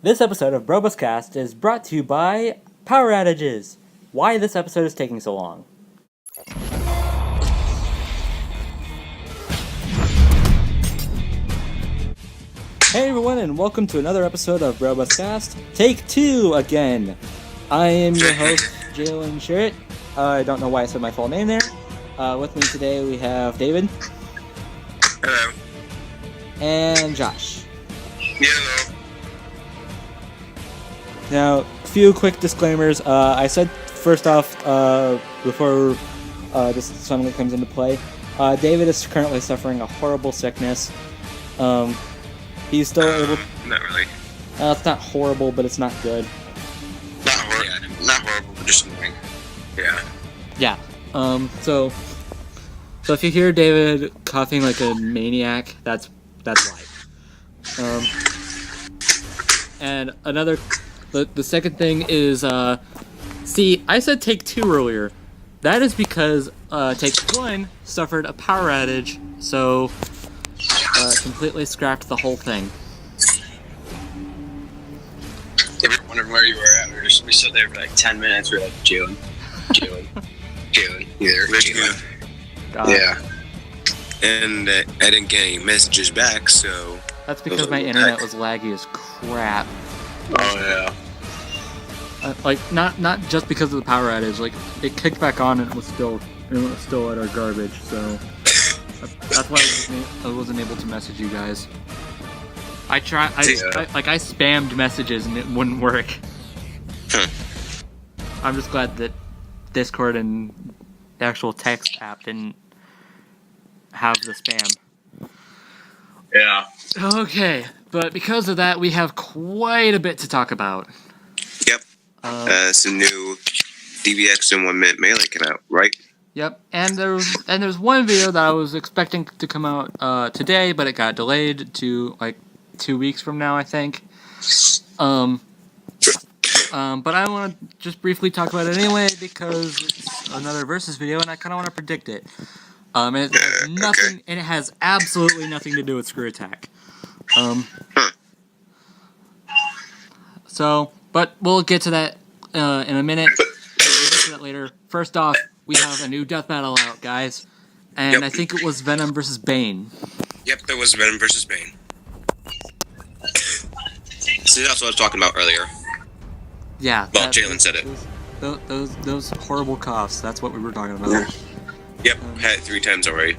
This episode of BrobusCast is brought to you by power outages. Why this episode is taking so long. Hey everyone, and welcome to another episode of BrobusCast. Take 2 again. I am your host, Jalen Sherritt. I don't know why I said my full name there. With me today we have David. Hello. And Josh. Hello. Now, a few quick disclaimers. I said first off, before this suddenly comes into play, David is currently suffering a horrible sickness. He's still able. Not really. It's not horrible, but it's not good. Not horrible, but just annoying. Yeah. Yeah. So if you hear David coughing like a maniac, that's why. And another. The second thing is, see, I said take 2 earlier. That is because take 1 suffered a power outage, so completely scrapped the whole thing. If you're wondering where you were at, we stood there for like 10 minutes. We were like, Jalen. Either. Yeah. And I didn't get any messages back, so... That's because my internet was laggy as crap. Oh, yeah. Like not just because of the power outage. Like it kicked back on and it was still at our garbage. So that's why I wasn't able to message you guys. I spammed messages and it wouldn't work. I'm just glad that Discord and the actual text app didn't have the spam. Yeah. Okay, but because of that, we have quite a bit to talk about. Yep. Some new DBX in 1 minute melee came out, right? Yep, and there's one video that I was expecting to come out today, but it got delayed to like 2 weeks from now, I think. But I want to just briefly talk about it anyway because it's another versus video, and I kind of want to predict it. And it has nothing, and it has absolutely nothing to do with ScrewAttack. So, but we'll get to that in a minute. We'll get to that later. First off, we have a new death battle out, guys. And I think it was Venom versus Bane. Yep, it was Venom versus Bane. So that's what I was talking about earlier. Yeah. Well, Jalen said it. Those horrible coughs, that's what we were talking about. Yep, had it 3 times already.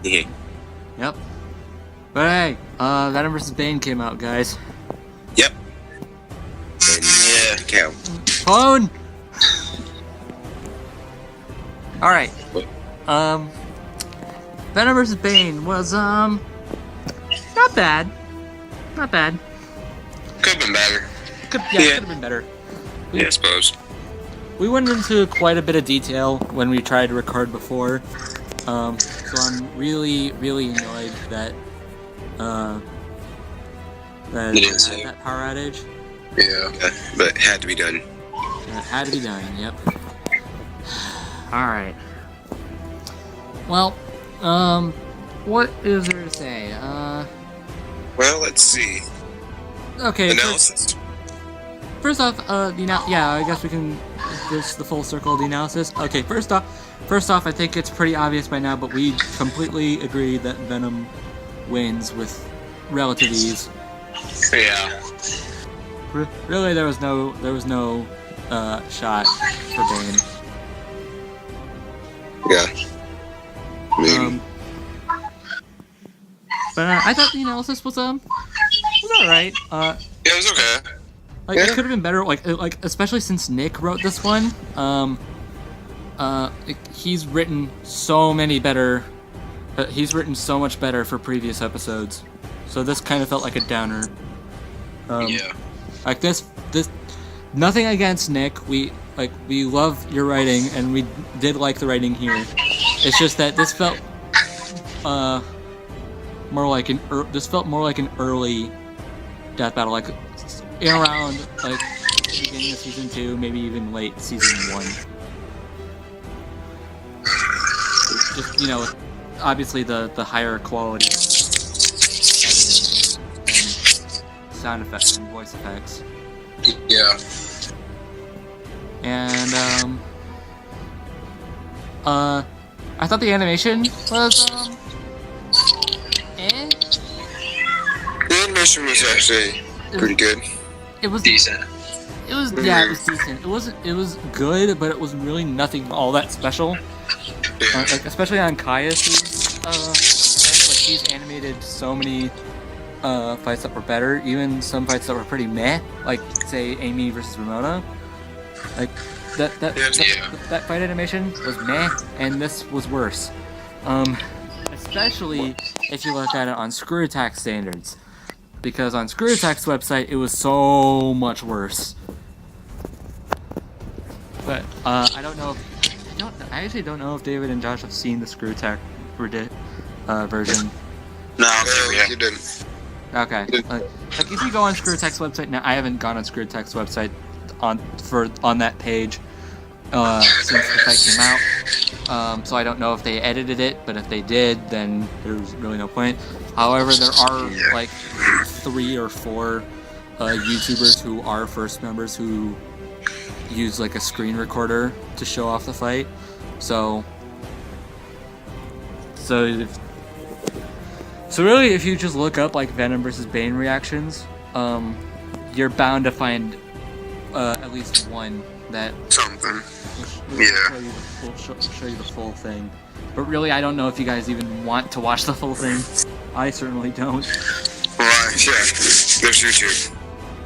Yep. But hey, Venom vs. Bane came out, guys. Yep. And yeah, count. Phone! Alright. Venom vs. Bane was, not bad. Not bad. Could've been better. Could have been better. Yeah, I suppose. We went into quite a bit of detail when we tried to record before, so I'm really, really annoyed that that power outage. Yeah, but it had to be done. It had to be done, yep. Alright. Well, what is there to say? Well, let's see. Okay. Analysis? First off, I guess we can just the full circle of the analysis. Okay, first off, I think it's pretty obvious by now, but we completely agree that Venom wins with relative ease. Yeah. Really, there was no shot for Bane. Yeah. But I thought the analysis was alright. Yeah, it was okay. Like, it could have been better, like especially since Nick wrote this one. He's written so many better. He's written so much better for previous episodes, so this kind of felt like a downer. Yeah. Like this. Nothing against Nick. We love your writing, and we did like the writing here. It's just that this felt more like an early death battle, like in around like beginning of season 2, maybe even late season 1. Just obviously the higher quality editing and sound effects and voice effects. Yeah. And I thought the animation was eh. The animation was actually pretty good. It was decent. It was it was decent. It was good, but it was really nothing all that special. Like especially on Caius's like he's animated so many fights that were better, even some fights that were pretty meh, like say Amy versus Ramona. Like that fight animation was meh, and this was worse. Especially if you look at it on ScrewAttack standards, because on ScrewAttack's website it was so much worse. But I don't know. I actually don't know if David and Josh have seen the ScrewAttack version. No, you didn't. Okay. Like if you go on ScrewAttack's website now, I haven't gone on ScrewAttack's website on that page since the fight came out. So I don't know if they edited it, but if they did, then there's really no point. However, there are like 3 or 4 YouTubers who are first members who use like a screen recorder to show off the fight. So really, if you just look up like Venom versus Bane reactions, you're bound to find at least one that something. Will show you the full thing. But really, I don't know if you guys even want to watch the full thing. I certainly don't. Well, there's YouTube.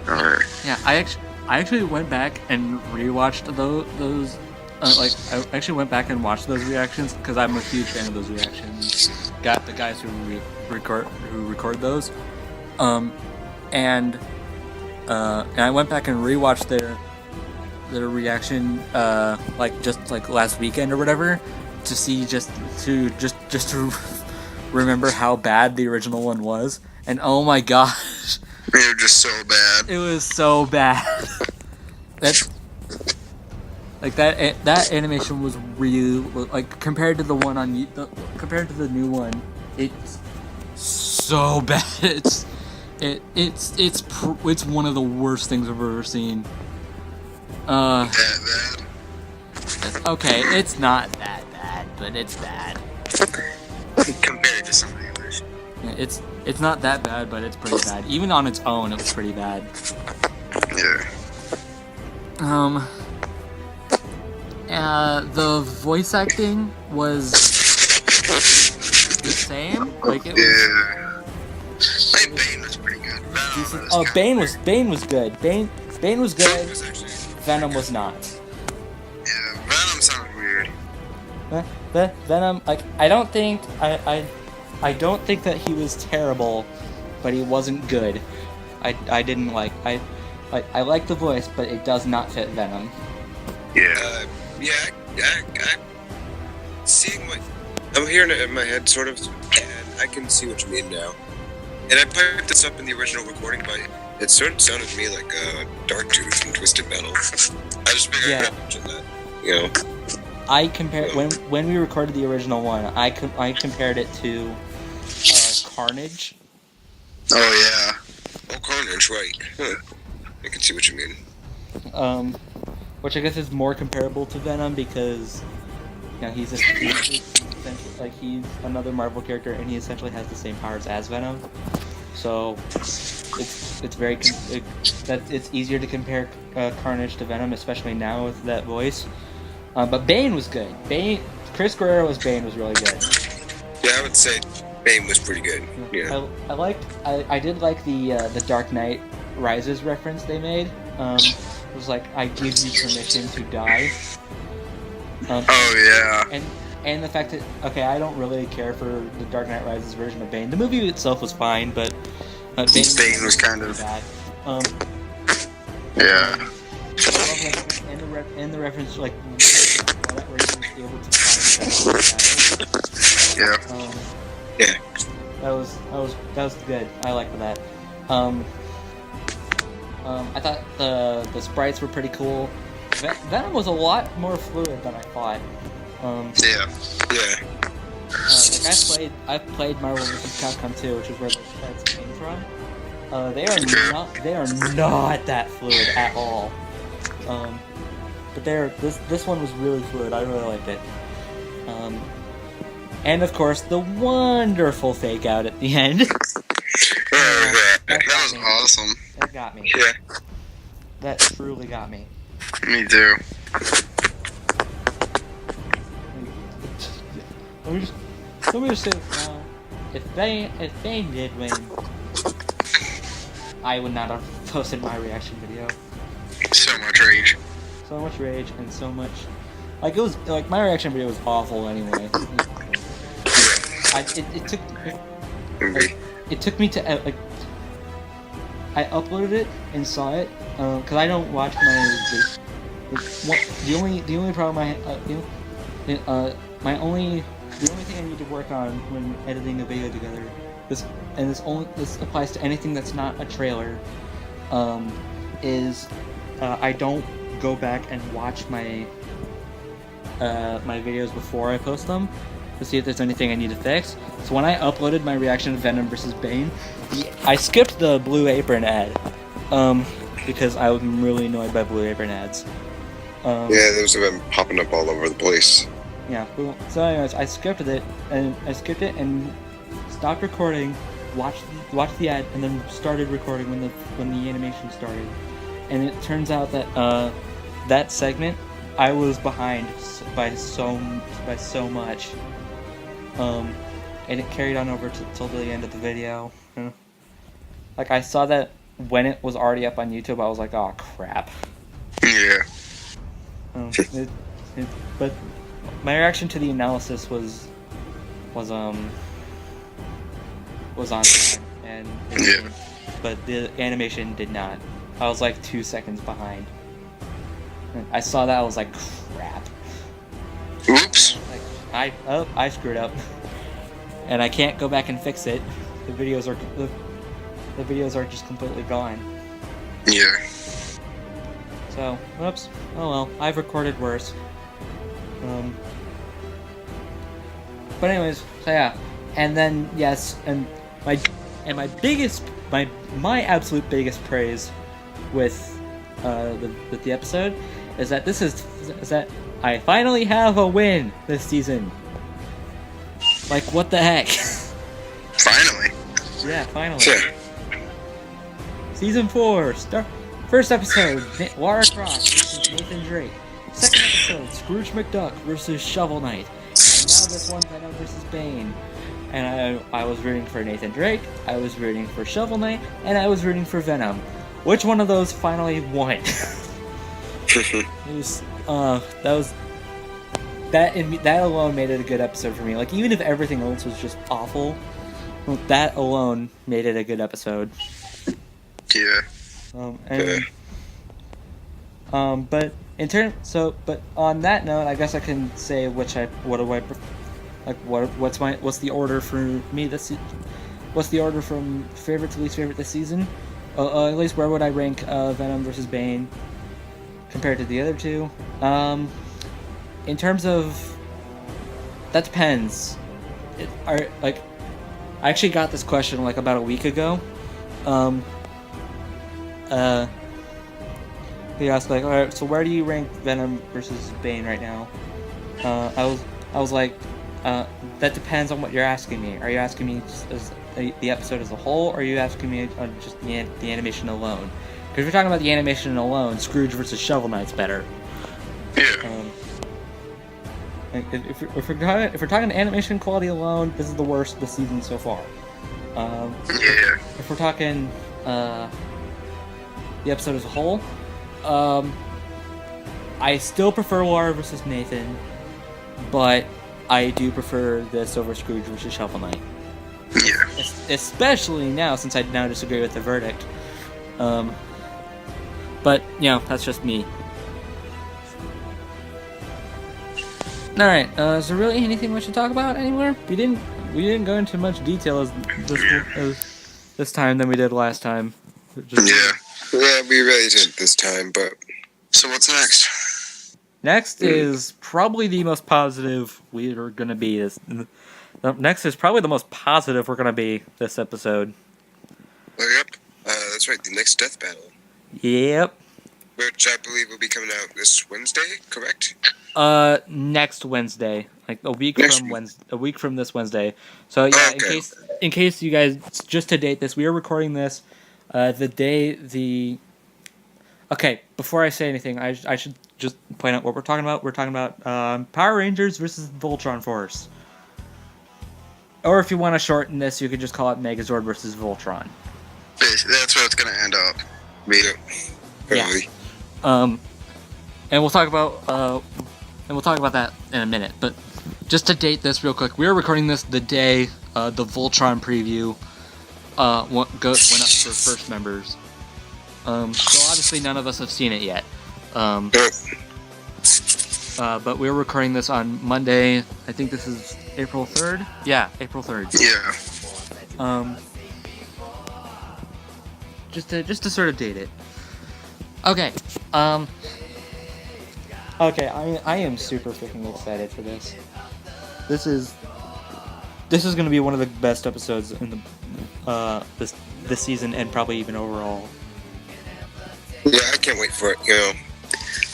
Alright. Yeah, I actually went back and rewatched those. I actually went back and watched those reactions because I'm a huge fan of those reactions. Got the guys who record those, and I went back and rewatched their reaction just last weekend or whatever to see just to remember how bad the original one was, and oh my gosh, they're just so bad. It was so bad. That animation was really like compared to the one on compared to the new one, it's so bad. It's one of the worst things I've ever seen. That bad? Okay, it's not that bad, but it's bad. Compared to some of the others. Yeah, it's not that bad, but it's pretty bad. Even on its own, it was pretty bad. Yeah. The voice acting was the same. Like it was. Yeah. I think Bane was pretty good. Bane was good. Bane was good. Was actually, Venom was not. yeah, Venom sounds weird. Venom, like I don't think that he was terrible, but he wasn't good. I didn't like I like the voice, but it does not fit Venom. Yeah. I seeing what I'm hearing it in my head, sort of, and I can see what you mean now. And I picked this up in the original recording, but it sort of sounded to me like Darktooth from Twisted Metal. I just figured I'd mention that, you know. I compared when we recorded the original one. I compared it to Carnage. Oh yeah. Oh, Carnage, right? Huh. I can see what you mean. Which I guess is more comparable to Venom because, you know, he's another Marvel character and he essentially has the same powers as Venom. So it's easier to compare Carnage to Venom, especially now with that voice. But Bane was good. Chris Guerrero as Bane was really good. Yeah, I would say Bane was pretty good. Yeah. I did like the Dark Knight Rises reference they made. It was like, I give you permission to die. Oh yeah. And the fact that, okay, I don't really care for the Dark Knight Rises version of Bane. The movie itself was fine, but Bane was kind of bad. Yeah. And the reference, like, where he was able to find yeah. Yeah. That was good. I liked that. I thought the sprites were pretty cool. Venom was a lot more fluid than I thought. Yeah. Like I've played Marvel vs. Capcom 2, which is where the sprites came from. They are not that fluid at all. But this one was really fluid. I really liked it. And of course, the wonderful fake out at the end. That was awesome. That got me. Yeah. That truly got me. Me too. Let me just say this now. If they did win, I would not have posted my reaction video. So much rage. So much rage and so much, like, it was like my reaction video was awful anyway. It took me to like, I uploaded it and saw it because I don't watch my the only problem I the only thing I need to work on when editing a video together, this applies to anything that's not a trailer, is I don't go back and watch my my videos before I post them to see if there's anything I need to fix. So when I uploaded my reaction to Venom vs. Bane, I skipped the Blue Apron ad because I was really annoyed by Blue Apron ads. Yeah, those have been popping up all over the place. Yeah. So, anyways, I skipped it and stopped recording, watched the ad, and then started recording when the animation started. And it turns out that that segment I was behind by so much, and it carried on over till the end of the video. Like, I saw that when it was already up on YouTube. I was like, oh crap. Yeah. But my reaction to the analysis was on time, and but the animation did not. I was like 2 seconds behind. And I saw that, I was like, crap. Oops. Like, I screwed up, and I can't go back and fix it. The videos are just completely gone. Yeah. So, whoops. Oh well, I've recorded worse. But anyways, so yeah, and then yes, and my absolute biggest praise with the episode is that I finally have a win this season. Like, what the heck? Finally. Yeah, finally. Yeah. Season 4, first episode, Lara Croft versus Nathan Drake. Second episode, Scrooge McDuck versus Shovel Knight. And now this one, Venom versus Bane. And I was rooting for Nathan Drake, I was rooting for Shovel Knight, and I was rooting for Venom. Which one of those finally won? It was, that alone made it a good episode for me. Like, even if everything else was just awful, that alone made it a good episode. Yeah. But on that note, I guess I can say what's the order for me this what's the order from favorite to least favorite this season? At least where would I rank Venom versus Bane compared to the other two? In terms of, that depends. I actually got this question like about a week ago. He asked, like, alright, so where do you rank Venom versus Bane right now? I was like, that depends on what you're asking me. Are you asking me just as the episode as a whole, or are you asking me on just the animation alone? Because if you're talking about the animation alone, Scrooge versus Shovel Knight's better. Yeah. If we're talking animation quality alone, this is the worst this season so far. Yeah. If we're talking the episode as a whole, I still prefer Lara versus Nathan, but I do prefer this over Scrooge versus Shovel Knight. Yeah. Especially now, since I now disagree with the verdict. But, you know, that's just me. Alright, is there really anything we should talk about anywhere? We didn't go into much detail as this time than we did last time. Yeah, we really didn't this time, but... So what's next? Next is probably the most positive we're going to be. Next is probably the most positive we're going to be this episode. Yep. that's right. The next death battle, Yep. which I believe will be coming out this Wednesday. Correct? Next Wednesday, like a week Next from week. Wednesday, a week from this Wednesday. So yeah, Oh, okay. in case you guys, just to date this, we are recording this, the day the. Okay, before I say anything, I should just point out what we're talking about. We're talking about Power Rangers versus Voltron Force. Or if you want to shorten this, you could just call it Megazord versus Voltron. Basically, that's what it's gonna end up. Yeah. Probably. And we'll talk about that in a minute. But just to date this real quick, we are recording this the day the Voltron preview went up for first members. So obviously none of us have seen it yet. But we're recording this on Monday. I think this is April 3rd. Yeah, April 3rd. Yeah. Just to sort of date it. Okay. Okay, I am super freaking excited for this. This is going to be one of the best episodes in the this season and probably even overall. Yeah, I can't wait for it. You know,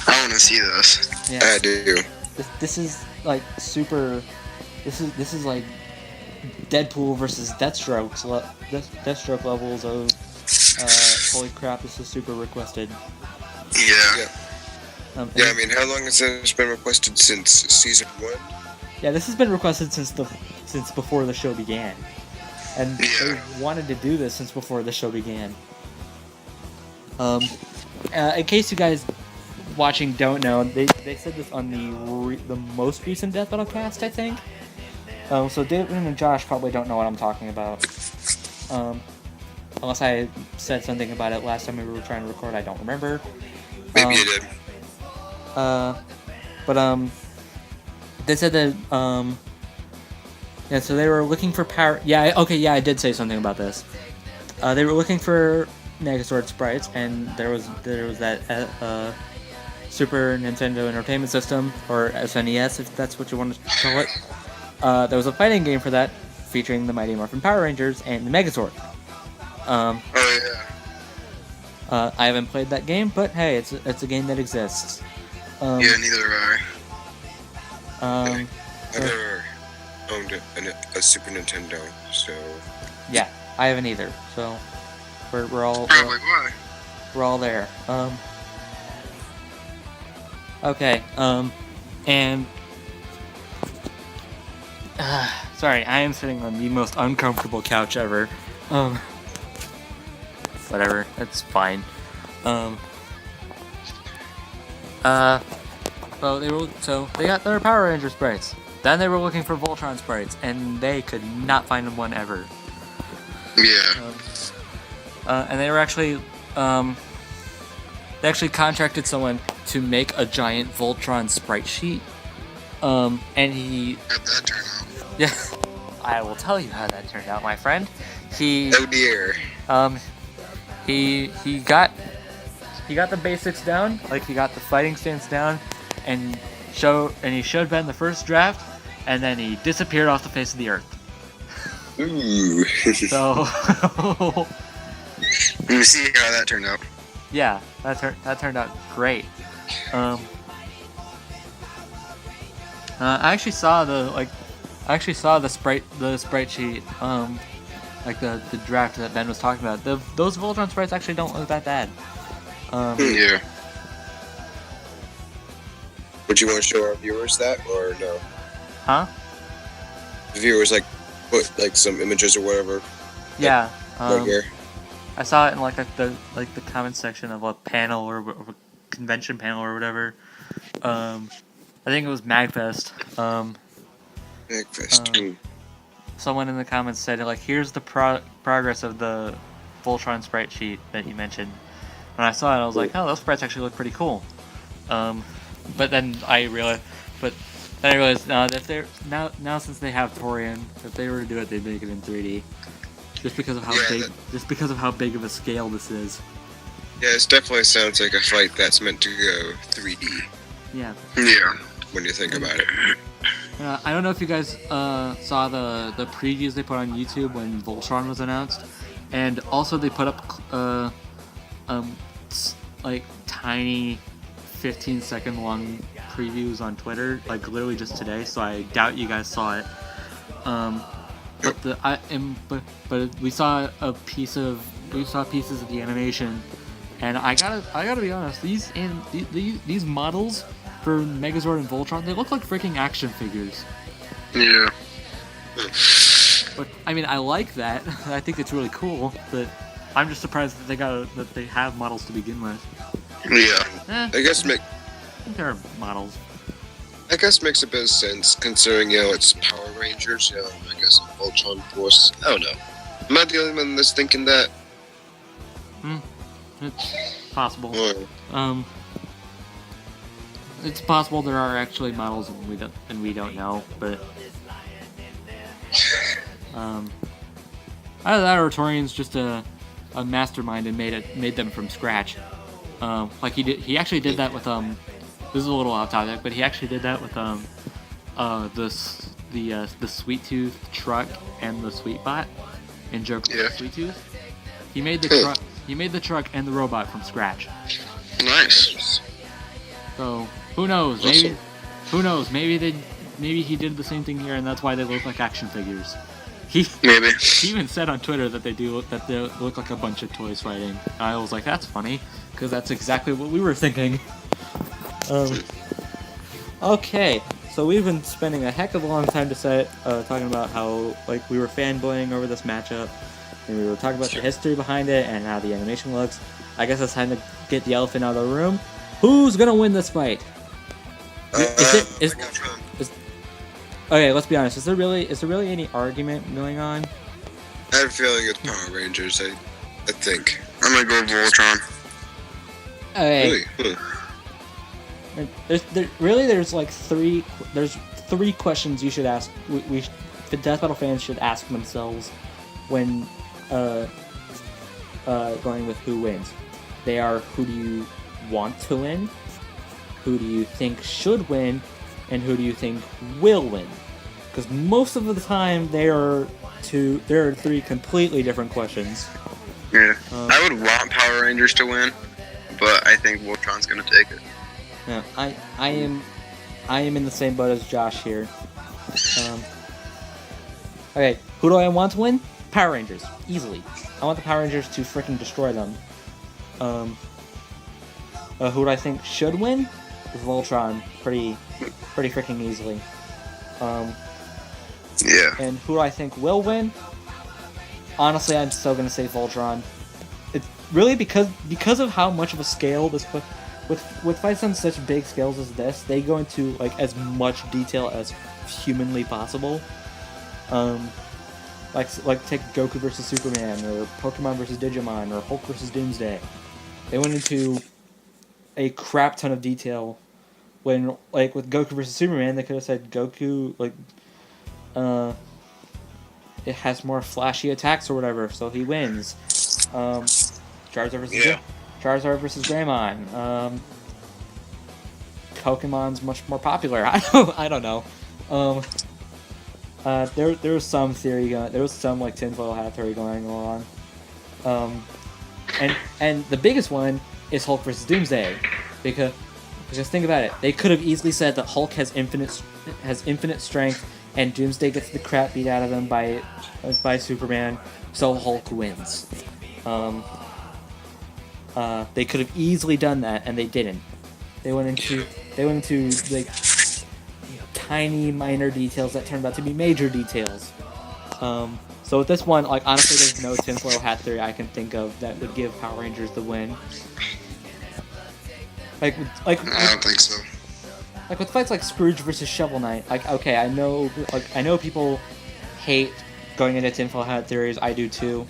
I want to see this. Yeah. I do. This is like super. This is like Deadpool versus Deathstroke levels of. Holy crap! This is super requested. Yeah. Yeah, I mean, how long has this been requested since season 1? Yeah, this has been requested since before the show began, and they wanted to do this since before the show began. In case you guys watching don't know, they said this on the most recent Death Battle cast, I think. So David and Josh probably don't know what I'm talking about. Unless I said something about it last time we were trying to record, I don't remember. Maybe you did. They said that, yeah, so they were looking for power. Yeah, I did say something about this. They were looking for Megazord sprites, and there was that Super Nintendo Entertainment System, or SNES, if that's what you want to call it. There was a fighting game for that, featuring the Mighty Morphin Power Rangers and the Megazord. Oh yeah. I haven't played that game, but hey, it's a game that exists. Yeah, neither have I've never owned a Super Nintendo, so... Yeah, I haven't either, so we're all Probably why. we're all there. Okay, and sorry, I am sitting on the most uncomfortable couch ever. Whatever, that's fine. So they got their Power Ranger sprites. Then they were looking for Voltron sprites, and they could not find one ever. Yeah. And they were actually they actually contracted someone to make a giant Voltron sprite sheet. And he. How'd that turn out? Yeah, I will tell you how that turned out, my friend. Oh dear. He got the basics down, like he got the fighting stance down, and he showed Ben the first draft, and then he disappeared off the face of the earth. Ooh. So Let me see how that turned out. yeah, that turned out great. I actually saw the sprite sheet, like the draft that Ben was talking about. Those Voltron sprites actually don't look that bad. Yeah. Would you want to show our viewers that, or no? Huh? The viewers, like, put, like, some images or whatever. Yeah. Right here. I saw it in the comments section of a panel or a convention panel or whatever. I think it was MagFest. MagFest. Someone in the comments said, like, here's the progress of the Voltron sprite sheet that you mentioned. When I saw it, I was like, oh, those sprites actually look pretty cool. But then I realized if they're now since they have Torian, if they were to do it, they'd make it in 3D. Just because of how big of a scale this is. Yeah, it definitely sounds like a fight that's meant to go 3D. Yeah. Yeah. When you think about it. I don't know if you guys saw the previews they put on YouTube when Voltron was announced. And also they put up like tiny 15-second long previews on Twitter, like literally just today. So I doubt you guys saw it. But we saw pieces of the animation, and I gotta be honest. These models for Megazord and Voltron, they look like freaking action figures. Yeah. But I mean, I like that. I think it's really cool. But I'm just surprised that they have models to begin with. Yeah. I guess They're models. I guess makes a bit of sense considering it's Power Rangers. I guess Voltron Force. I don't know. Am I the only one that's thinking that? It's possible. Or, It's possible there are actually models and we don't know, but either that or Torian's just a mastermind and made them from scratch. Like he actually did that with this is a little off topic, but he actually did that with the Sweet Tooth truck and the Sweet Bot in Joker Sweet Tooth. He made the truck and the robot from scratch. Nice. So who knows? Maybe he did the same thing here, and that's why they look like action figures. He even said on Twitter that they look like a bunch of toys fighting. I was like, that's funny, because that's exactly what we were thinking. Okay, so we've been spending a heck of a long time talking about how we were fanboying over this matchup, and we were talking about the history behind it and how the animation looks. I guess it's time to get the elephant out of the room. Who's gonna win this fight? Okay, let's be honest. Is there really any argument going on? I have a feeling it's Power Rangers. I think. I'm gonna go Voltron. Okay. Really? There's three questions you should ask. The Death Battle fans should ask themselves when going with who wins. They are, who do you want to win? Who do you think should win? And who do you think will win? Because most of the time there are three completely different questions. Yeah, I would want Power Rangers to win, but I think Voltron's gonna take it. Yeah, I am in the same boat as Josh here. Okay, who do I want to win? Power Rangers, easily. I want the Power Rangers to freaking destroy them. Who do I think should win? Voltron, pretty freaking easily. Yeah. And who do I think will win? Honestly, I'm still gonna say Voltron. It's really because of how much of a scale this with fights on such big scales as this, they go into as much detail as humanly possible. Like take Goku versus Superman, or Pokemon versus Digimon, or Hulk versus Doomsday. They went into a crap ton of detail. When with Goku versus Superman, they could have said Goku it has more flashy attacks or whatever, so he wins. Charizard versus Greymon. Pokemon's much more popular. I don't know. There was some theory going. There was some tinfoil hat theory going on. And the biggest one is Hulk versus Doomsday, because think about it. They could have easily said that Hulk has infinite strength, and Doomsday gets the crap beat out of him by Superman, so Hulk wins. They could have easily done that, and they didn't. They went into tiny minor details that turned out to be major details. So with this one, honestly, there's no tinfoil hat theory I can think of that would give Power Rangers the win. I don't think so. With fights like Scrooge versus Shovel Knight, okay, I know people hate going into tinfoil hat theories. I do too.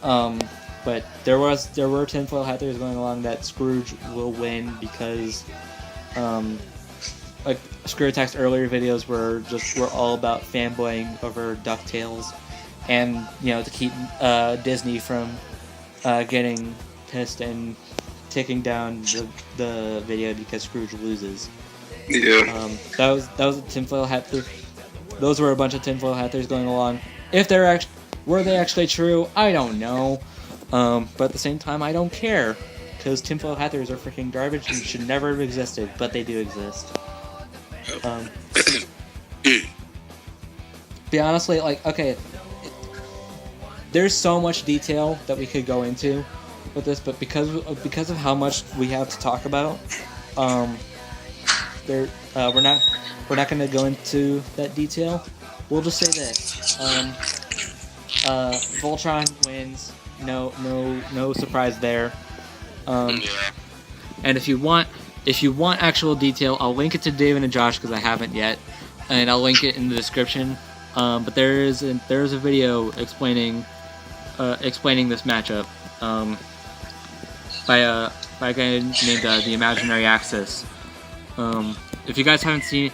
But there were tinfoil hat theories going along that Scrooge will win because, ScrewAttack's earlier videos were all about fanboying over DuckTales, and to keep Disney from getting pissed and taking down the video because Scrooge loses. Yeah. That was a tinfoil hat theory. Those were a bunch of tinfoil hat theories going along. If there Were they actually true? I don't know. But at the same time, I don't care. Because tinfoil hatters are freaking garbage and should never have existed, but they do exist. Be honestly, like, okay, there's so much detail that we could go into with this, but because of how much we have to talk about, we're not going to go into that detail. We'll just say this: Voltron wins. No surprise there. And if you want actual detail, I'll link it to David and Josh because I haven't yet, and I'll link it in the description. But there's a video explaining this matchup by a guy named the Imaginary Axis. If you guys have seen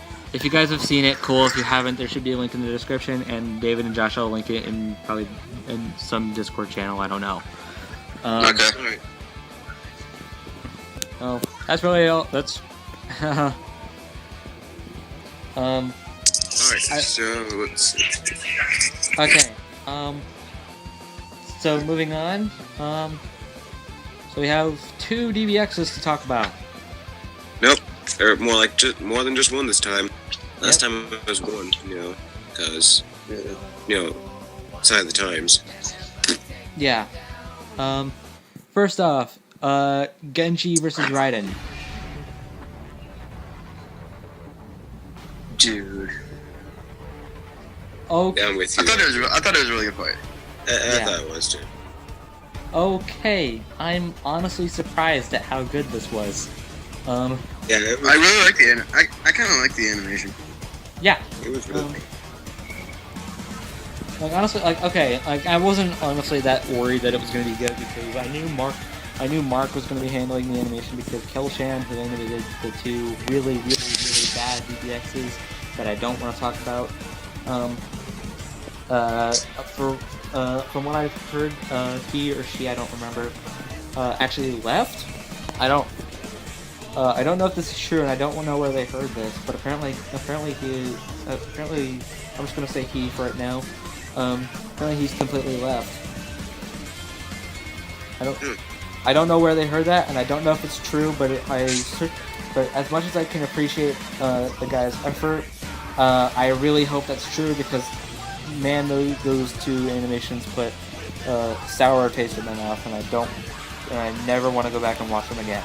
it, cool. If you haven't, there should be a link in the description, and David and Josh will link it in probably in some Discord channel. I don't know. Okay. Oh, that's really all. That's. Alright, so let's see. Okay. So moving on. So we have 2 DBXs to talk about. Nope, or more than just one this time. Last time it was one, because sign of the times. Yeah. First off, Genji versus Raiden. Dude. Okay. Yeah, I'm with you. I thought it was a really good fight. I thought it was too. Okay, I'm honestly surprised at how good this was. Yeah, it was, I really like I kind of like the animation. Yeah. it was really Like honestly, I wasn't honestly that worried that it was going to be good because I knew Mark was going to be handling the animation because Kelshan, who animated the 2 really bad DBXs that I don't want to talk about. From what I've heard, he or she, I don't remember, actually left. I don't know if this is true, and I don't know where they heard this, but apparently I'm just gonna say he for right now. Apparently he's completely left. I don't know where they heard that, and I don't know if it's true, but but as much as I can appreciate the guy's effort, I really hope that's true because, man, those 2 animations put sour taste in my mouth, and I never want to go back and watch them again.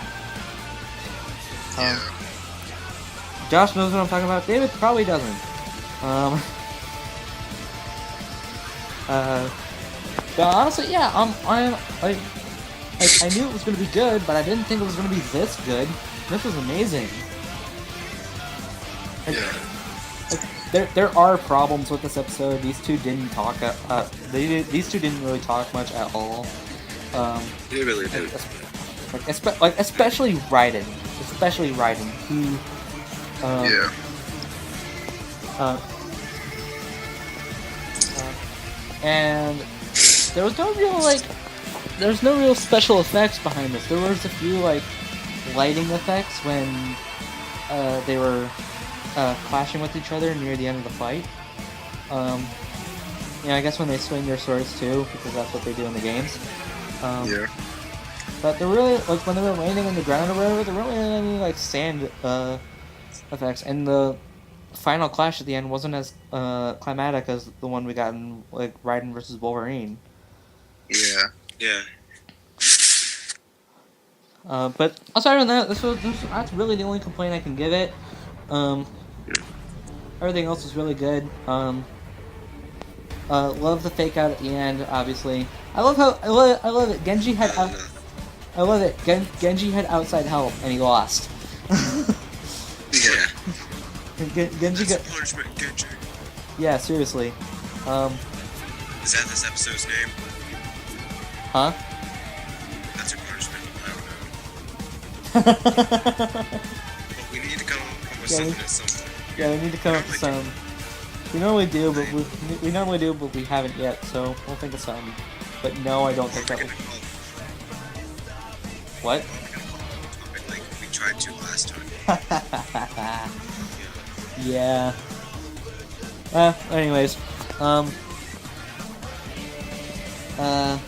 Josh knows what I'm talking about. David probably doesn't. But honestly, yeah, I knew it was going to be good, but I didn't think it was going to be this good. This was amazing. There are problems with this episode. These 2 didn't talk. These 2 didn't really talk much at all. They really did. Especially Raiden, who. And there was no real special effects behind this. There was a few lighting effects when they were clashing with each other near the end of the fight. I guess when they swing their swords too, because that's what they do in the games. But they're really when they were landing on the ground or whatever, there weren't really any sand effects, and the final clash at the end wasn't as climatic as the one we got in Raiden versus Wolverine. Yeah. But aside from that, that's really the only complaint I can give it. Everything else is really good. Love the fake out at the end, obviously. I love it. Genji had Genji had outside help and he lost. Yeah. Genji got punishment, Genji. Yeah, seriously. Is that this episode's name? Huh? That's your punishment. I don't know. But we need to come up with something at some point. Yeah, we need to come up with some. We normally do, but we haven't yet. So we'll think of some. But no, I don't think that. What? Like we tried to last time. Yeah. Anyways, there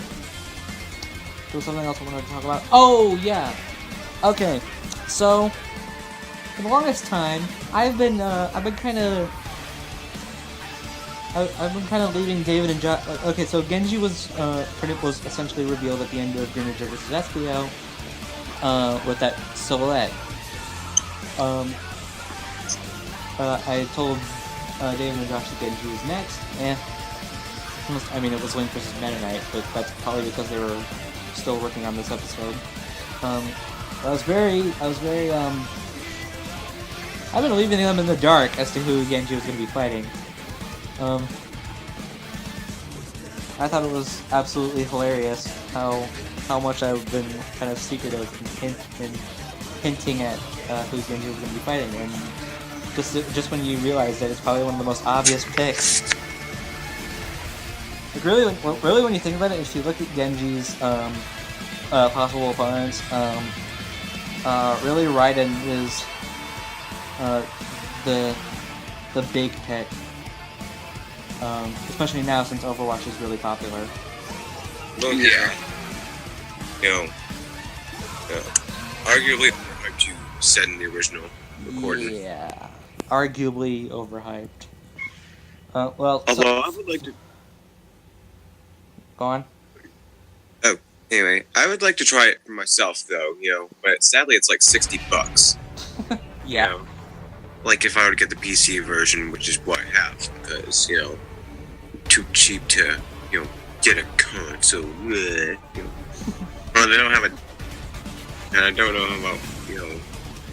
was something else I wanted to talk about. Oh yeah. Okay. So for the longest time, I've been kind of leaving David and Josh. Okay, so Genji was essentially revealed at the end of Gamerguy vs. Escrio, with that silhouette. I told David and Josh that Genji was next. I mean, it was Link vs. Meta Knight, but that's probably because they were still working on this episode. I've been leaving them in the dark as to who Genji was going to be fighting. I thought it was absolutely hilarious how much I've been kind of secretive and hinting at who Genji was going to be fighting, and just when you realize that it's probably one of the most obvious picks. Like really, when you think about it, if you look at Genji's possible opponents, really Raiden is the big pick, especially now since Overwatch is really popular. Well, yeah. Arguably, like you said in the original recording. Yeah, arguably overhyped. Although I would like to. Go on. Oh, anyway, I would like to try it for myself, though. But sadly, it's like $60. Yeah. Like if I were to get the PC version, which is what I have, because too cheap to get a console. Well, they don't have a. And I don't know about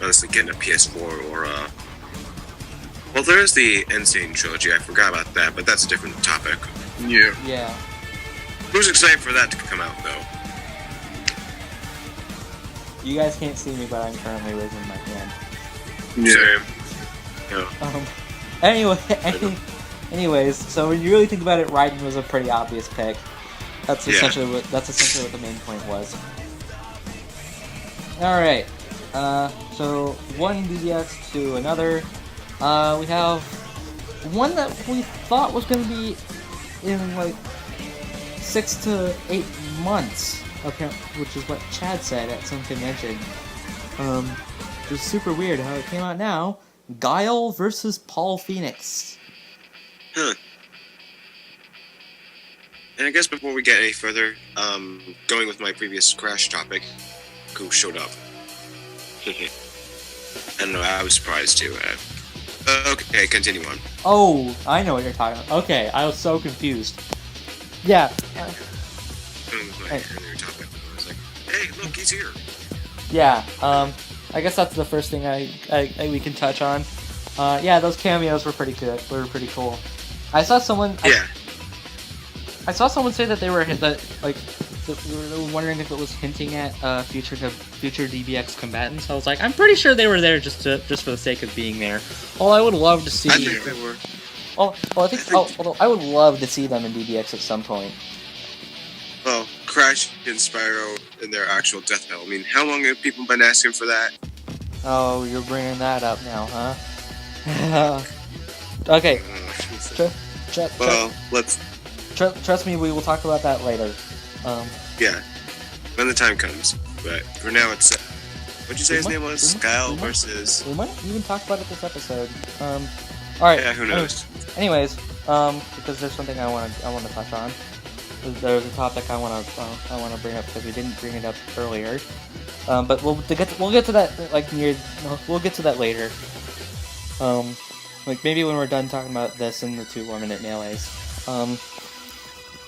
honestly getting a PS4 or well, there's the Insane trilogy. I forgot about that, but that's a different topic. Yeah. Yeah. Who's excited for that to come out, though? You guys can't see me, but I'm currently raising my hand. Yeah. Anyways, so when you really think about it, Raiden was a pretty obvious pick. That's essentially what the main point was. All right. So one DBX to another. We have one that we thought was going to be in like 6 to 8 months, which is what Chad said at some convention. Which is super weird how it came out now. Guile versus Paul Phoenix. Huh. And I guess before we get any further, going with my previous Crash topic, who showed up. I don't know, I was surprised too. Okay, continue on. Oh, I know what you're talking about. Okay, I was so confused. Yeah. My earlier topic, I was like, hey, look, he's here. Yeah, I guess that's the first thing we can touch on. Yeah, those cameos were pretty good. They were pretty cool. I saw someone. Yeah. I saw someone say that they were wondering if it was hinting at future DBX combatants. I was like, I'm pretty sure they were there just for the sake of being there. Well, I would love to see. I think they were. Although I would love to see them in DBX at some point. Well, Crash and Spyro in their actual death battle. I mean, how long have people been asking for that? Oh, you're bringing that up now, huh? Okay. Let's. Trust me, we will talk about that later. Yeah, when the time comes. But for now, it's what'd you say his name was? Guile versus. We might even talk about it this episode. All right. Yeah, who knows? Anyways, because there's something I want to touch on. There's a topic I want to bring up because we didn't bring it up earlier. But we'll get to that we'll get to that later. Like maybe when we're done talking about this in the 2 more minute melees.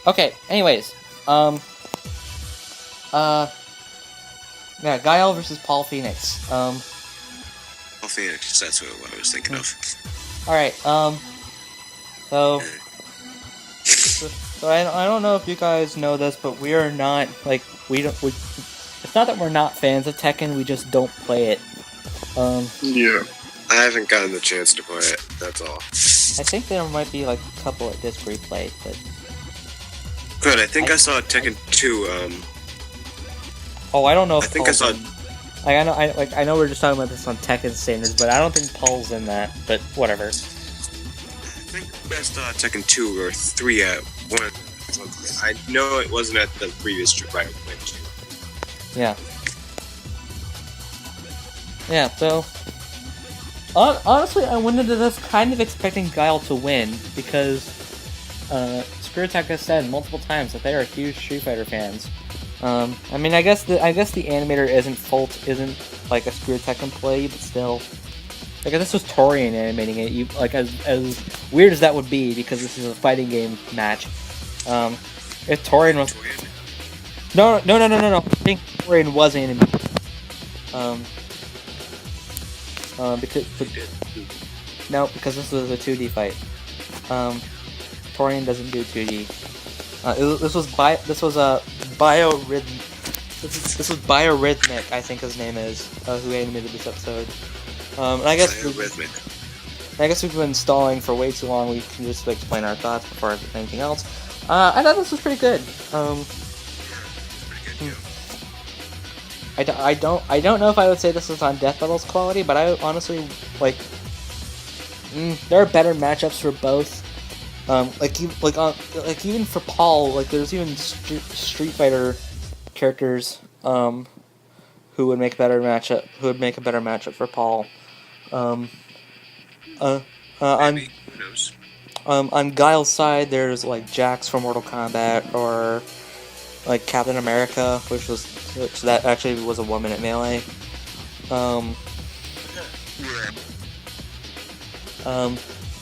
Okay. Anyways, yeah, Guile versus Paul Phoenix. Paul Phoenix. That's what I was thinking of. All right. So I don't know if you guys know this, but we are not it's not that we're not fans of Tekken, we just don't play it. Yeah. I haven't gotten the chance to play it, that's all. I think there might be like a couple at disc replay, but good, I think I saw Tekken 2, Oh, I don't know if I think Paul's I know we're just talking about this on Tekken standards, but I don't think Paul's in that, but whatever. I think best Tekken 2 or 3 at one I know it wasn't at the previous trip I went to. Yeah. Yeah, so... honestly, I went into this kind of expecting Guile to win, because ScrewAttack has said multiple times that they are huge Street Fighter fans. I mean, I guess the animator isn't like a ScrewAttack employee, but still... Like, if this was Torian animating it, as weird as that would be, because this is a fighting game match, if Torian was... No. I think Torian was animated. Because this was a 2D fight. Torian doesn't do 2D. This was Biorhythmic, I think his name is, who animated this episode. And I guess we've been stalling for way too long. We can just explain our thoughts before anything else. I thought this was pretty good. I don't know if I would say this is on Death Battle's quality, but I honestly there are better matchups for both. Even for Paul, like there's even Street Fighter characters who would make a better matchup for Paul. Maybe. Who knows? On Guile's side, there's like Jax from Mortal Kombat, or like Captain America, which that actually was a 1 minute melee.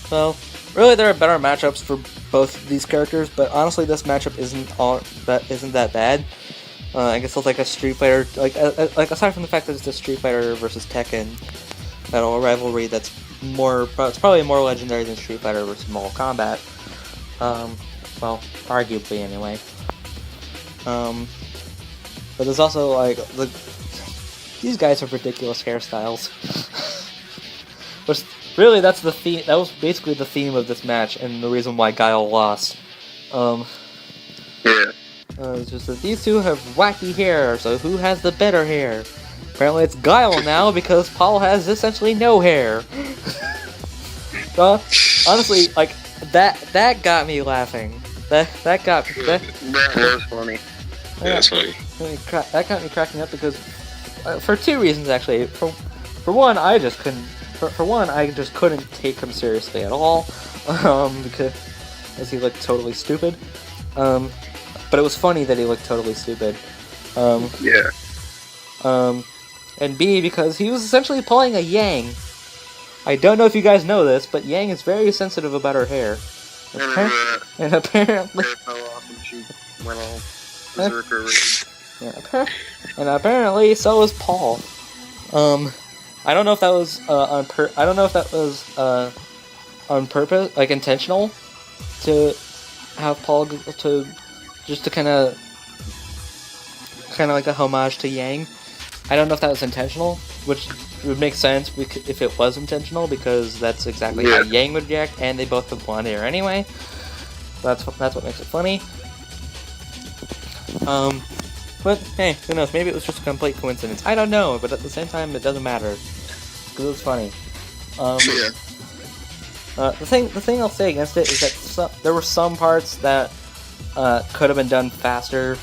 So really, there are better matchups for both of these characters, but honestly, this matchup isn't that bad. I guess it's like a Street Fighter, like aside from the fact that it's a Street Fighter versus Tekken battle, a rivalry that's it's probably more legendary than Street Fighter versus Mortal Kombat. Well, arguably anyway. But there's also these guys have ridiculous hairstyles. Which really, that's the theme. That was basically the theme of this match, and the reason why Guile lost. It's just that these two have wacky hair, so who has the better hair? Apparently it's Guile now, because Paul has essentially no hair. So, honestly, that got me laughing. That was funny. Yeah, that's funny. That got me cracking up because, for two reasons actually. For one, I just couldn't take him seriously at all, because he looked totally stupid. But it was funny that he looked totally stupid. And B, because he was essentially pulling a Yang. I don't know if you guys know this, but Yang is very sensitive about her hair. And apparently... And apparently, so is Paul. I don't know if that was on purpose, like intentional, to have Paul to kind of like a homage to Yang. I don't know if that was intentional, which would make sense if it was intentional, because that's exactly how Yang would react, and they both have blonde hair anyway. That's what makes it funny. But hey, who knows? Maybe it was just a complete coincidence. I don't know, but at the same time, it doesn't matter because it's funny. The thing I'll say against it is that there were some parts that could have been done faster,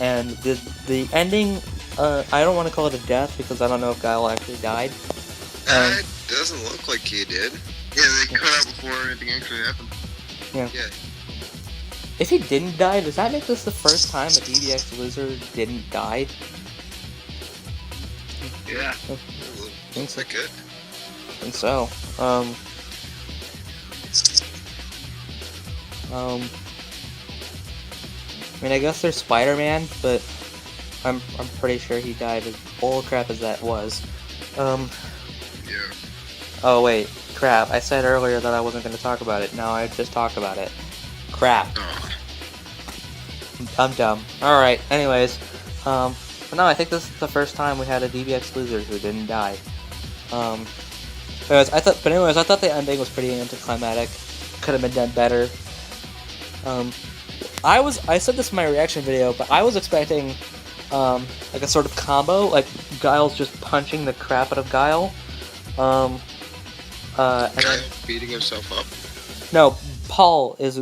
and the ending. I don't want to call it a death because I don't know if Guile actually died. It doesn't look like he did. Yeah, they cut out before anything actually happened. Yeah. If he didn't die, does that make this the first time a DBX loser didn't die? Yeah. Looks like it. I think so. I mean, I guess there's Spider-Man, but I'm pretty sure he died as bullcrap as that was. Oh wait, crap! I said earlier that I wasn't going to talk about it. Now I just talked about it. Crap. I'm dumb. All right. Anyways, but no, I think this is the first time we had a DBX loser who didn't die. I thought the ending was pretty anticlimactic. Could have been done better. I said this in my reaction video, but I was expecting like a sort of combo, like Guile's just punching the crap out of Guile. And then beating himself up. No, Paul is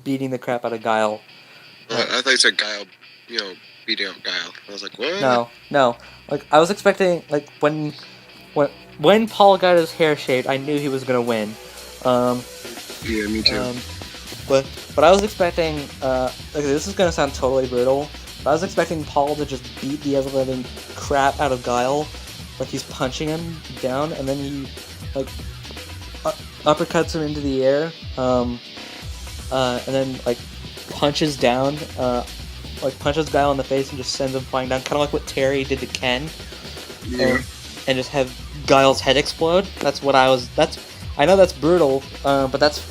beating the crap out of Guile. I thought you said Guile, beating out Guile. I was like, what? No. Like, I was expecting, like, when Paul got his hair shaved, I knew he was gonna win. Yeah, me too. But I was expecting, this is gonna sound totally brutal, but I was expecting Paul to just beat the ever-living crap out of Guile, like he's punching him down, and then he, like, uppercuts him into the air, and then, like, punches down, punches Guile in the face and just sends him flying down, kind of like what Terry did to Ken, and just have Guile's head explode. I know that's brutal, but that's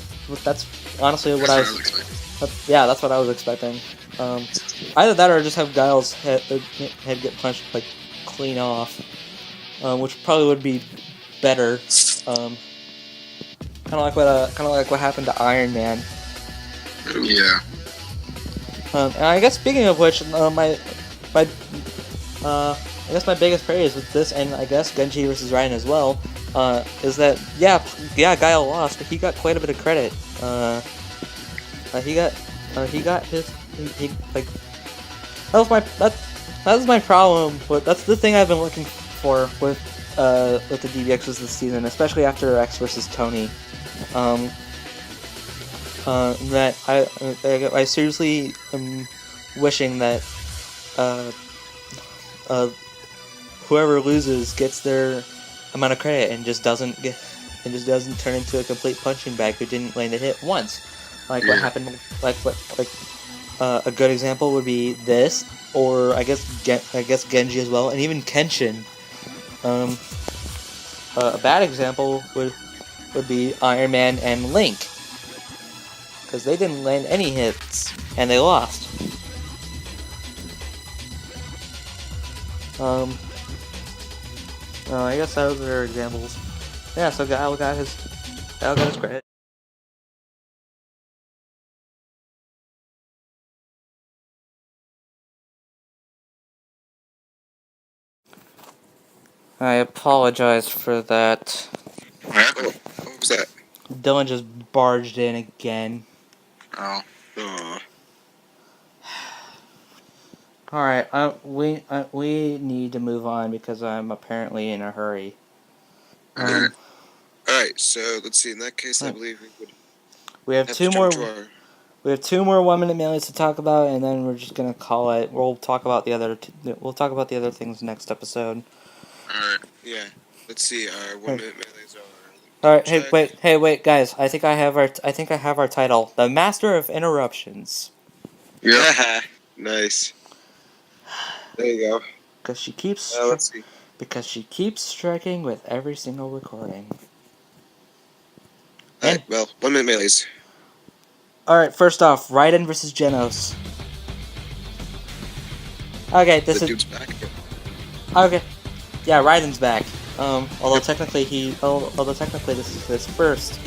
honestly what I was expecting. That's what I was expecting. Either that or just have Guile's head get punched like clean off, which probably would be better. Kind of like what happened to Iron Man. Yeah. And I guess speaking of which, I guess my biggest praise with this, and I guess Genji versus Raiden as well, is that Guile lost, but he got quite a bit of credit. He got his that was my problem. But that's the thing I've been looking for with the DBXs this season, especially after X versus Tony. That I seriously am wishing that whoever loses gets their amount of credit and just doesn't turn into a complete punching bag who didn't land a hit once. Like what happened, a good example would be this, or I guess Genji as well, and even Kenshin. A bad example would be Iron Man and Link, because they didn't land any hits and they lost. I guess those are examples. Yeah, so Guile got his credit. I apologize for that. What was that? Dylan just barged in again. Oh. Alright, we need to move on because I'm apparently in a hurry. Alright, so let's see. In that case, I believe we have two more 1 minute melees to talk about, and then we're just gonna call it. We'll talk about the other things next episode. Alright, yeah. Let's see. Our 1 minute melees are. Alright, hey, wait, guys. I think I have our title, The Master of Interruptions. Yeah. Nice. There you go. Because she keeps. Let's see. Because she keeps striking with every single recording. Alright, well, 1 minute melees. Alright, first off, Raiden versus Genos. Okay, this Dude's back. Okay. Yeah, Raiden's back. Although technically this is his first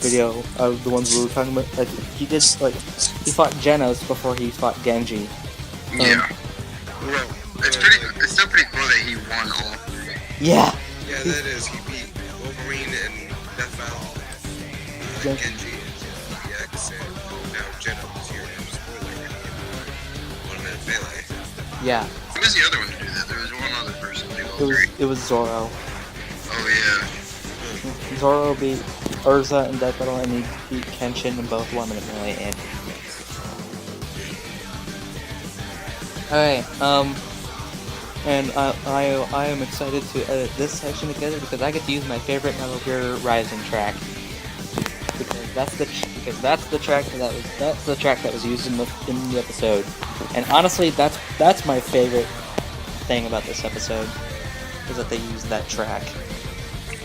video of the ones we were talking about. He fought Genos before he fought Genji. Yeah. Well, it's still pretty cool that he won all three. Yeah. Yeah, that is. He beat Wolverine and Death Battle, Genji and DX, and now Genos here. Spoiler, 1 minute melee. Yeah. Who was the other one to do that? There was one other person to do all three. It was Zoro. Oh yeah. Zoro beat Urza in Death Battle, and he beat Kenshin in both 1 minute melee and. Alright, and I am excited to edit this section together because I get to use my favorite Metal Gear Rising track. Because that's the track that was used in the episode. And honestly, that's my favorite thing about this episode, is that they used that track.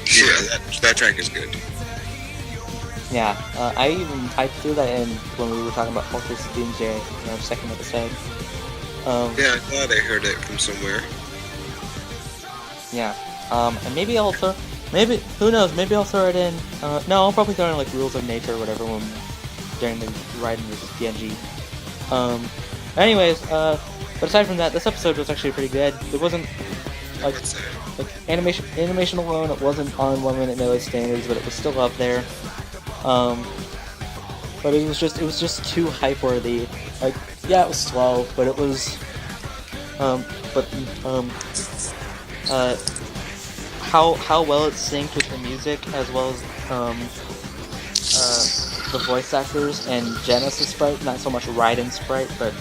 Yeah, that track is good. Yeah, I threw that in when we were talking about Fortress of Doomsday in our second episode. Yeah, I thought I heard it from somewhere. Yeah, and maybe I'll throw, who knows, maybe I'll throw it in, no, I'll probably throw in, like, Rules of Nature or whatever during the Raiden vs. Genji. Anyways, but aside from that, this episode was actually pretty good. It wasn't, like animation alone, it wasn't on 1 minute melee standards, but it was still up there. but it was just too hype worthy. Like, yeah, it was slow, but it was, how well it synced with the music, as well as the voice actors and Genesis sprite, not so much Raiden sprite, but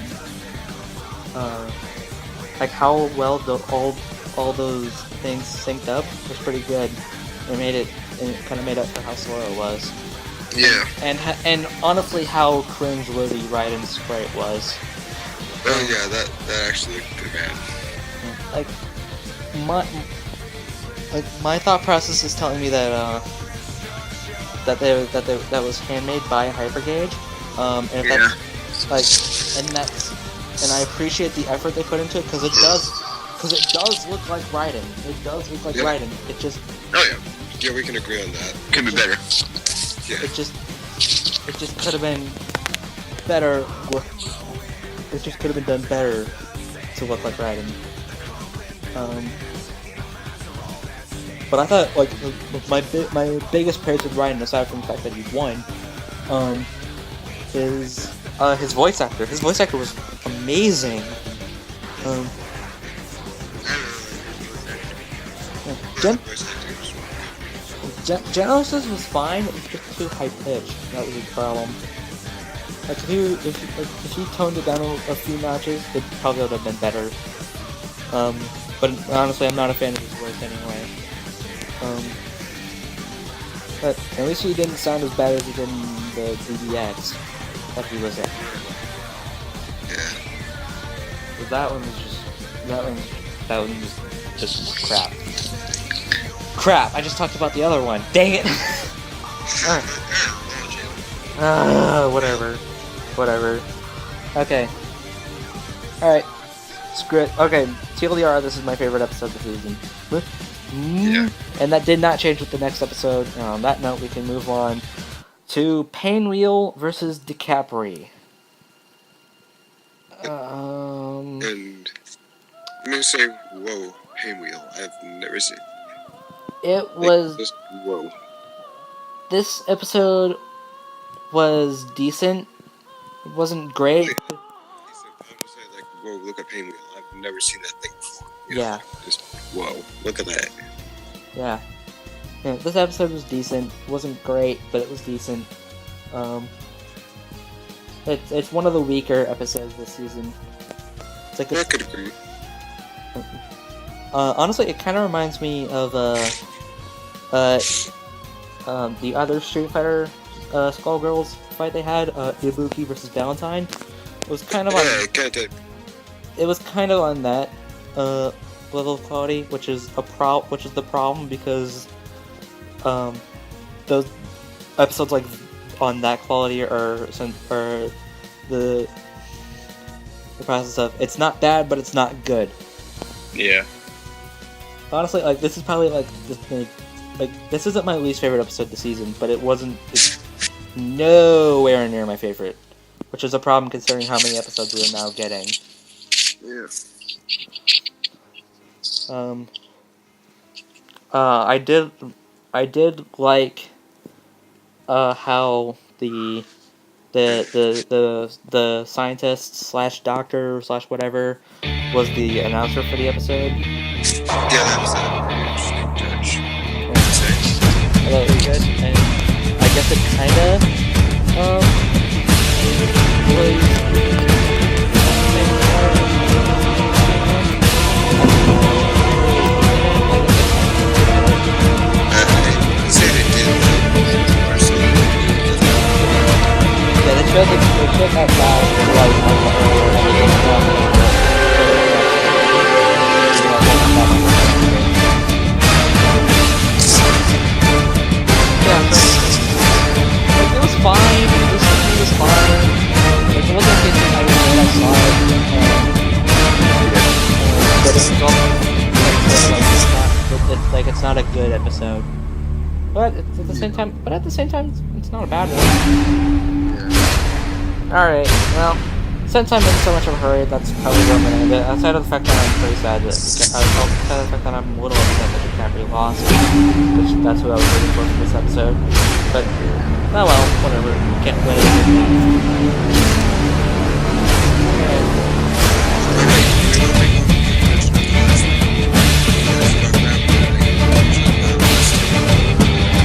like how well all those things synced up was pretty good. It kind of made up for how slow it was. Yeah. And honestly, how cringe-worthy Raiden's sprite was. Oh yeah, that actually looked pretty bad. My thought process is telling me that that was handmade by Hypergage, and if that's and I appreciate the effort they put into it, because it does look like Raiden. It does look like Raiden. It just. Oh yeah. Yeah, we can agree on that. Could be better. Yeah. It just could have been better. It just could have been done better to look like Raiden. But I thought, like, my biggest praise with Raiden, aside from the fact that he won, is his voice actor. His voice actor was amazing. Genesis was fine. It was just too high pitched. That was his problem. Like, if he toned it down a few notches, it probably would have been better. But honestly, I'm not a fan of his voice anyway. But at least he didn't sound as bad as he did in the DBX that he was in. Yeah. But that one was just crap. Crap! I just talked about the other one. Dang it! Whatever. Okay. Alright. Screw it. Okay, TLDR, this is my favorite episode of the season. Yeah. And that did not change with the next episode. On that note, we can move on to Painwheel versus DiCaprio. And let me say, whoa, Painwheel. I've never seen. It was. Whoa. This episode was decent. It wasn't great. I would say, like, whoa, look at Painwheel. I've never seen that thing before. Yeah. Just, whoa, look at that. Yeah. This episode was decent. It wasn't great, but it was decent. It's one of the weaker episodes this season. It's like I could agree. Honestly, it kind of reminds me of the other Street Fighter Skullgirls fight they had, Ibuki versus Valentine. It was kind of on. Yeah, it kind of did. It was kind of on that level of quality, which is the problem, because those episodes like on that quality are the process of it's not bad, but it's not good. Yeah. Honestly, like, this is probably like this isn't my least favorite episode this season, but it's nowhere near my favorite, which is a problem considering how many episodes we are now getting. Yeah. I did like how the scientist slash doctor slash whatever was the announcer for the episode. Yeah, that was interesting judge. I thought it was good, and I guess it kinda they showed that it was fine. It was fine. Like, it wasn't anything I saw it. But it's not a good episode. But at the same time, it's not a bad one. Alright, well, since I'm in so much of a hurry, that's probably where I'm gonna end it. Outside of the fact that I'm pretty sad that outside of the fact that I'm a little upset that DiCaprio lost, which that's what I was waiting for this episode. But oh well, whatever. Can't win it.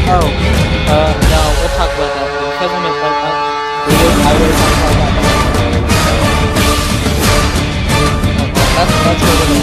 Oh, no, we'll talk about that because I'm I would talk about that. That's what we're gonna